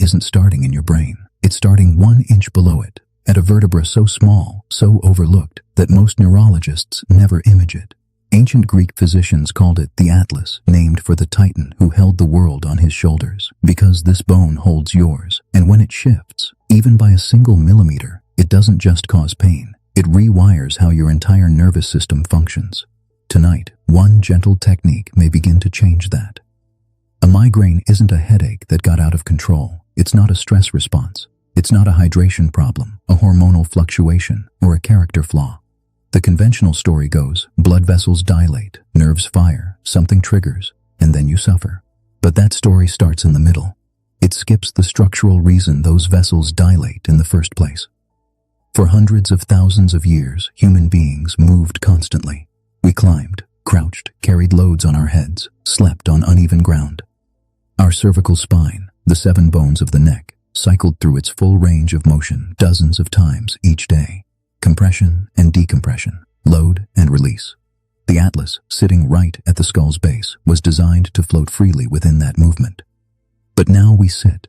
isn't starting in your brain. It's starting 1 inch below it, at a vertebra so small, so overlooked, that most neurologists never image it. Ancient Greek physicians called it the Atlas, named for the Titan who held the world on his shoulders, because this bone holds yours, and when it shifts, even by a single millimeter, it doesn't just cause pain. It rewires how your entire nervous system functions. Tonight, one gentle technique may begin to change that. A migraine isn't a headache that got out of control. It's not a stress response. It's not a hydration problem, a hormonal fluctuation, or a character flaw. The conventional story goes, blood vessels dilate, nerves fire, something triggers, and then you suffer. But that story starts in the middle. It skips the structural reason those vessels dilate in the first place. For hundreds of thousands of years, human beings moved constantly. We climbed, crouched, carried loads on our heads, slept on uneven ground. Our cervical spine, the 7 bones of the neck, cycled through its full range of motion dozens of times each day. Compression and decompression, load and release. The Atlas, sitting right at the skull's base, was designed to float freely within that movement. But now we sit.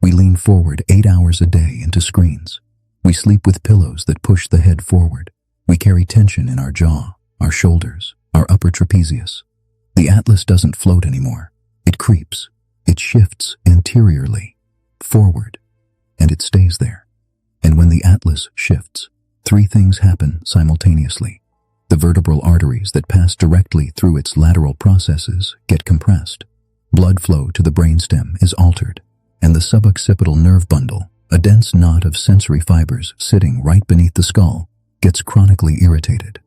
We lean forward 8 hours a day into screens. We sleep with pillows that push the head forward. We carry tension in our jaw, our shoulders, our upper trapezius. The Atlas doesn't float anymore. It creeps. It shifts anteriorly, forward, and it stays there. And when the Atlas shifts, 3 things happen simultaneously. The vertebral arteries that pass directly through its lateral processes get compressed. Blood flow to the brainstem is altered, and the suboccipital nerve bundle, a dense knot of sensory fibers sitting right beneath the skull, gets chronically irritated.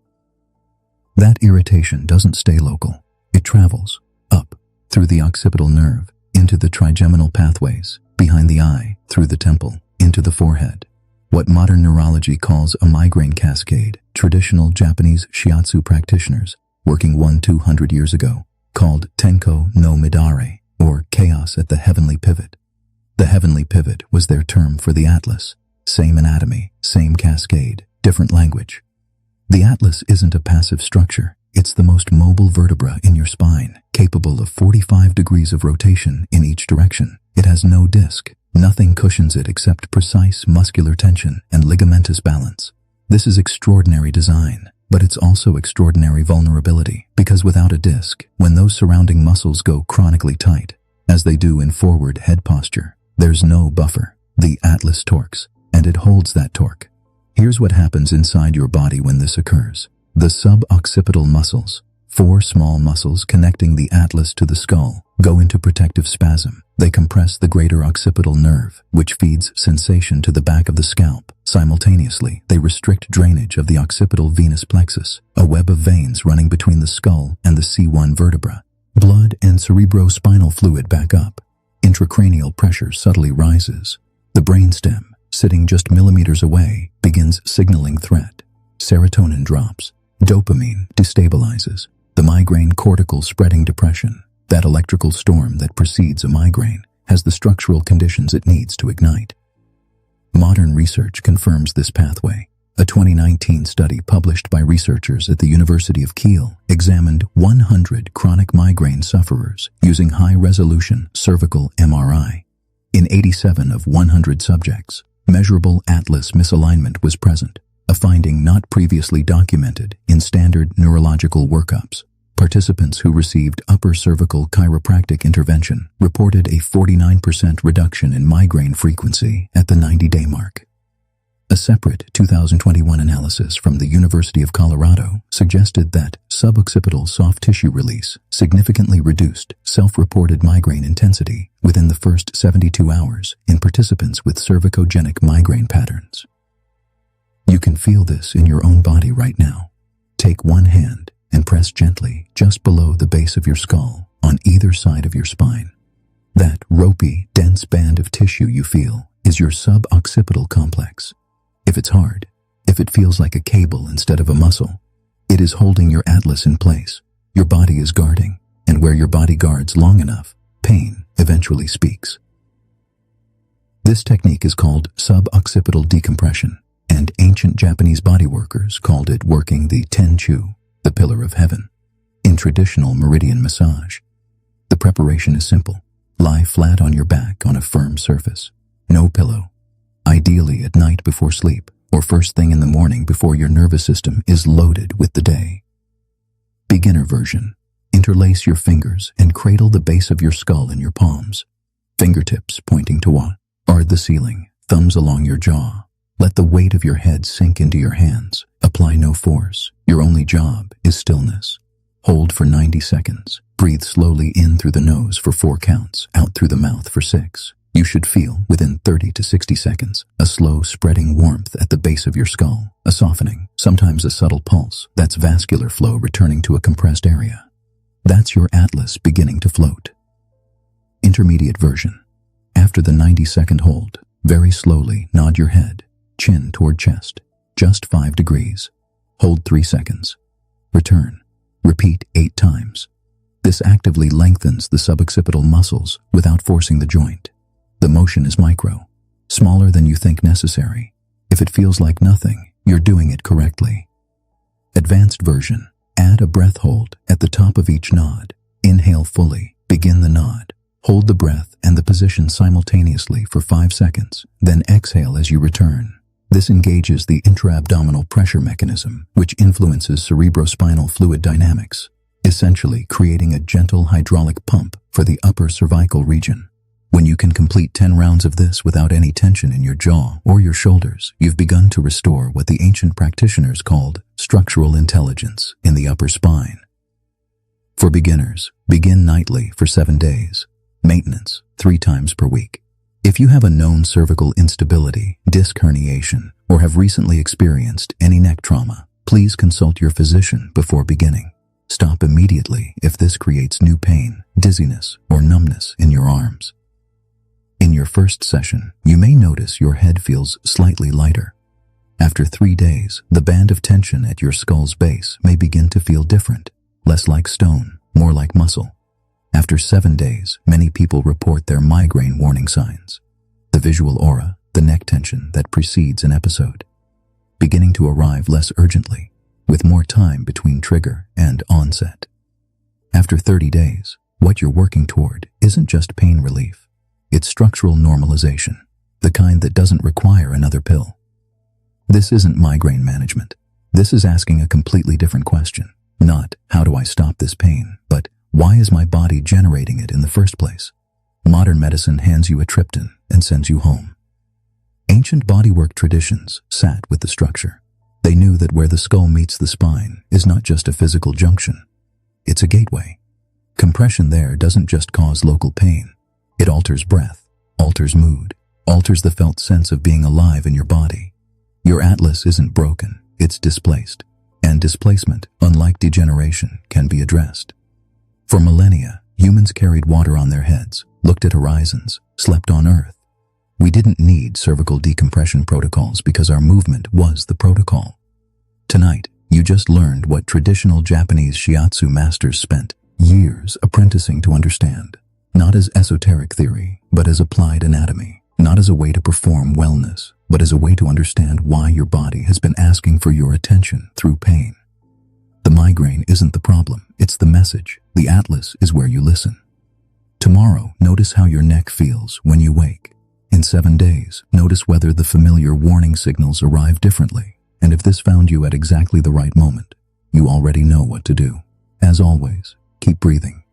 That irritation doesn't stay local. It travels up through the occipital nerve, into the trigeminal pathways, behind the eye, through the temple, into the forehead. What modern neurology calls a migraine cascade, traditional Japanese shiatsu practitioners, working 200 years ago, called tenko no midare, or chaos at the heavenly pivot. The heavenly pivot was their term for the Atlas. Same anatomy, same cascade, different language. The Atlas isn't a passive structure. It's the most mobile vertebra in your spine, capable of 45 degrees of rotation in each direction. It has no disc. Nothing cushions it except precise muscular tension and ligamentous balance. This is extraordinary design, but it's also extraordinary vulnerability, because without a disc, when those surrounding muscles go chronically tight, as they do in forward head posture, there's no buffer. The Atlas torques, and it holds that torque. Here's what happens inside your body when this occurs. The suboccipital muscles, 4 small muscles connecting the Atlas to the skull, go into protective spasm. They compress the greater occipital nerve, which feeds sensation to the back of the scalp. Simultaneously, they restrict drainage of the occipital venous plexus, a web of veins running between the skull and the C1 vertebra. Blood and cerebrospinal fluid back up. Intracranial pressure subtly rises. The brainstem, sitting just millimeters away, begins signaling threat. Serotonin drops. Dopamine destabilizes. The migraine cortical spreading depression, that electrical storm that precedes a migraine, has the structural conditions it needs to ignite. Modern research confirms this pathway. A 2019 study published by researchers at the University of Kiel examined 100 chronic migraine sufferers using high-resolution cervical MRI. In 87 of 100 subjects, measurable Atlas misalignment was present, a finding not previously documented in standard neurological workups. Participants who received upper cervical chiropractic intervention reported a 49% reduction in migraine frequency at the 90-day mark. A separate 2021 analysis from the University of Colorado suggested that suboccipital soft tissue release significantly reduced self-reported migraine intensity within the first 72 hours in participants with cervicogenic migraine patterns. You can feel this in your own body right now. Take one hand and press gently just below the base of your skull on either side of your spine. That ropey, dense band of tissue you feel is your suboccipital complex. If it's hard, if it feels like a cable instead of a muscle, it is holding your Atlas in place. Your body is guarding, and where your body guards long enough, pain eventually speaks. This technique is called suboccipital decompression, and ancient Japanese bodyworkers called it working the tenchu, the pillar of heaven, in traditional meridian massage. The preparation is simple. Lie flat on your back on a firm surface. No pillow. Ideally at night before sleep, or first thing in the morning before your nervous system is loaded with the day. Beginner version. Interlace your fingers and cradle the base of your skull in your palms. Fingertips pointing toward the ceiling, thumbs along your jaw. Let the weight of your head sink into your hands. Apply no force. Your only job is stillness. Hold for 90 seconds. Breathe slowly in through the nose for 4 counts, out through the mouth for 6. You should feel, within 30 to 60 seconds, a slow spreading warmth at the base of your skull, a softening, sometimes a subtle pulse. That's vascular flow returning to a compressed area. That's your atlas beginning to float. Intermediate version. After the 90-second hold, very slowly nod your head, chin toward chest, just 5 degrees. Hold 3 seconds. Return. Repeat 8 times. This actively lengthens the suboccipital muscles without forcing the joint. The motion is micro, smaller than you think necessary. If it feels like nothing, you're doing it correctly. Advanced version. Add a breath hold at the top of each nod. Inhale fully. Begin the nod. Hold the breath and the position simultaneously for 5 seconds, then exhale as you return. This engages the intra-abdominal pressure mechanism, which influences cerebrospinal fluid dynamics, essentially creating a gentle hydraulic pump for the upper cervical region. When you can complete 10 rounds of this without any tension in your jaw or your shoulders, you've begun to restore what the ancient practitioners called structural intelligence in the upper spine. For beginners, begin nightly for 7 days. Maintenance, 3 times per week. If you have a known cervical instability, disc herniation, or have recently experienced any neck trauma, please consult your physician before beginning. Stop immediately if this creates new pain, dizziness, or numbness in your arms. In your first session, you may notice your head feels slightly lighter. After 3 days, the band of tension at your skull's base may begin to feel different, less like stone, more like muscle. After 7 days, many people report their migraine warning signs. The visual aura, the neck tension that precedes an episode, beginning to arrive less urgently, with more time between trigger and onset. After 30 days, what you're working toward isn't just pain relief. It's structural normalization, the kind that doesn't require another pill. This isn't migraine management. This is asking a completely different question. Not, how do I stop this pain, but why is my body generating it in the first place? Modern medicine hands you a triptan and sends you home. Ancient bodywork traditions sat with the structure. They knew that where the skull meets the spine is not just a physical junction. It's a gateway. Compression there doesn't just cause local pain. It alters breath, alters mood, alters the felt sense of being alive in your body. Your atlas isn't broken, it's displaced. And displacement, unlike degeneration, can be addressed. For millennia, humans carried water on their heads, looked at horizons, slept on Earth. We didn't need cervical decompression protocols because our movement was the protocol. Tonight, you just learned what traditional Japanese shiatsu masters spent years apprenticing to understand. Not as esoteric theory, but as applied anatomy. Not as a way to perform wellness, but as a way to understand why your body has been asking for your attention through pain. The migraine isn't the problem, it's the message. The atlas is where you listen. Tomorrow, notice how your neck feels when you wake. In 7 days, notice whether the familiar warning signals arrive differently. And if this found you at exactly the right moment, you already know what to do. As always, keep breathing.